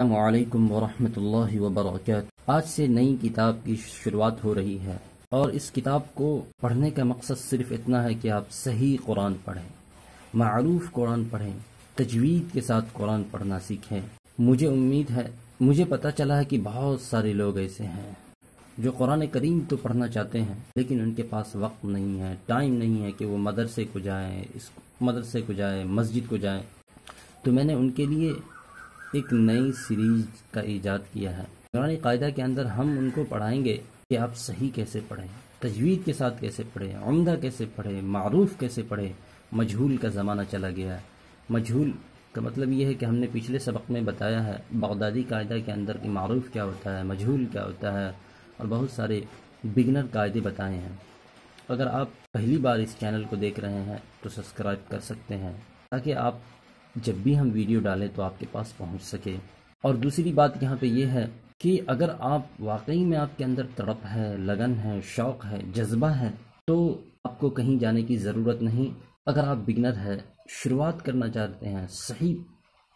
السلام علیکم ورحمۃ اللہ وبرکاتہ۔ آج سے نئی کتاب کی شروعات ہو رہی ہے، اور اس کتاب کو پڑھنے کا مقصد صرف اتنا ہے کہ آپ صحیح قرآن پڑھیں، معروف قرآن پڑھیں، تجوید کے ساتھ قرآن پڑھنا سیکھیں۔ مجھے امید ہے، مجھے پتہ چلا ہے کہ بہت سارے لوگ ایسے ہیں جو قرآن کریم تو پڑھنا چاہتے ہیں، لیکن ان کے پاس وقت نہیں ہے، ٹائم نہیں ہے کہ وہ مدرسے کو جائیں، مسجد کو جائیں۔ تو میں نے ان کے لیے ایک نئی سیریز کا ایجاد کیا ہے۔ قرآن قاعدہ کے اندر ہم ان کو پڑھائیں گے کہ آپ صحیح کیسے پڑھیں، تجوید کے ساتھ کیسے پڑھیں، عمدہ کیسے پڑھیں، معروف کیسے پڑھیں۔ مجہول کا زمانہ چلا گیا ہے۔ مجہول کا مطلب یہ ہے کہ ہم نے پچھلے سبق میں بتایا ہے بغدادی قاعدہ کے اندر کہ معروف کیا ہوتا ہے، مجہول کیا ہوتا ہے، اور بہت سارے بگنر قاعدے بتائے ہیں۔ اگر آپ پہلی بار اس چینل کو دیکھ رہے ہیں تو سبسکرائب کر سکتے ہیں، تاکہ آپ جب بھی ہم ویڈیو ڈالیں تو آپ کے پاس پہنچ سکے۔ اور دوسری بات یہاں پہ یہ ہے کہ اگر آپ واقعی میں آپ کے اندر تڑپ ہے، لگن ہے، شوق ہے، جذبہ ہے، تو آپ کو کہیں جانے کی ضرورت نہیں۔ اگر آپ بگنر ہے، شروعات کرنا چاہتے ہیں، صحیح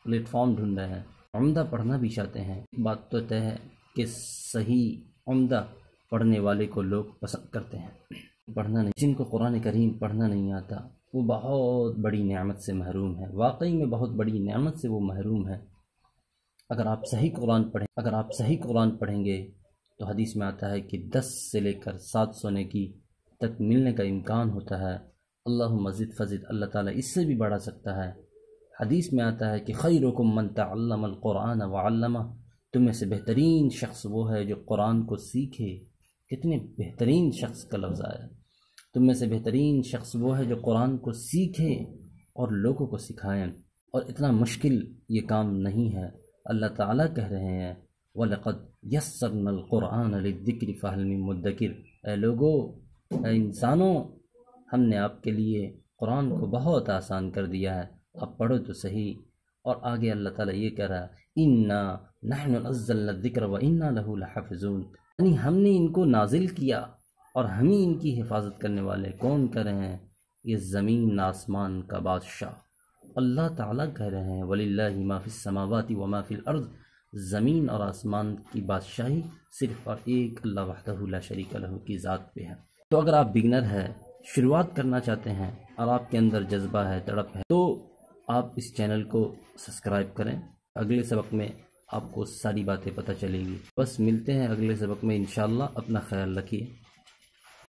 پلیٹ فارم ڈھونڈ رہے ہیں، عمدہ پڑھنا بھی چاہتے ہیں، بات تو طے ہے کہ صحیح عمدہ پڑھنے والے کو لوگ پسند کرتے ہیں۔ پڑھنا نہیں، جن کو قرآن کریم پڑھنا نہیں آتا وہ بہت بڑی نعمت سے محروم ہے، واقعی میں بہت بڑی نعمت سے وہ محروم ہے۔ اگر آپ صحیح قرآن پڑھیں گے تو حدیث میں آتا ہے کہ 10 سے لے کر 700 نیکی تک ملنے کا امکان ہوتا ہے۔ اللہم زد فزد، اللہ تعالیٰ اس سے بھی بڑھا سکتا ہے۔ حدیث میں آتا ہے کہ خیرکم من تعلم القرآن وعلمہ، تم میں سے بہترین شخص وہ ہے جو قرآن کو سیکھے۔ کتنے بہترین شخص کا لفظ آیا۔ تم میں سے بہترین شخص وہ ہے جو قرآن کو سیکھے اور لوگوں کو سکھائیں، اور اتنا مشکل یہ کام نہیں ہے۔ اللہ تعالیٰ کہہ رہے ہیں وَلَقَدْ يَسَّرْنَا الْقُرْآنَ لِلذِّكْرِ فَهَلْ مِن مُدَّكِرٍ، اے لوگو، اے انسانوں، ہم نے آپ کے لیے قرآن کو بہت آسان کر دیا ہے، اب پڑھو تو صحیح۔ اور آگے اللہ تعالیٰ یہ کہہ رہا ہے اِنَّا نَحْنُ نَزَّلْنَا الذِّكْرَ وَإِنَّا لَهُ لَحَافِظُونَ، یعنی ہم نے ان کو نازل کیا اور ہم ہی ان کی حفاظت کرنے والے۔ کون کہہ رہے ہیں؟ یہ زمین آسمان کا بادشاہ اللہ تعالیٰ کہہ رہے ہیں وَلِلَّهِ مَا فِي السَّمَاوَاتِ وَمَا فِي الْأَرْضِ، زمین اور آسمان کی بادشاہی صرف اور ایک اللہ وحدہ لا شریک لہ کی ذات پہ ہے۔ تو اگر آپ بگنر ہے، شروعات کرنا چاہتے ہیں، اور آپ کے اندر جذبہ ہے، تڑپ ہے، تو آپ اس چینل کو سبسکرائب کریں۔ اگلے سبق میں آپ کو ساری باتیں پتہ چلے گی۔ بس ملتے ہیں اگلے سبق میں انشاءاللہ۔ اپنا خیال رکھیے۔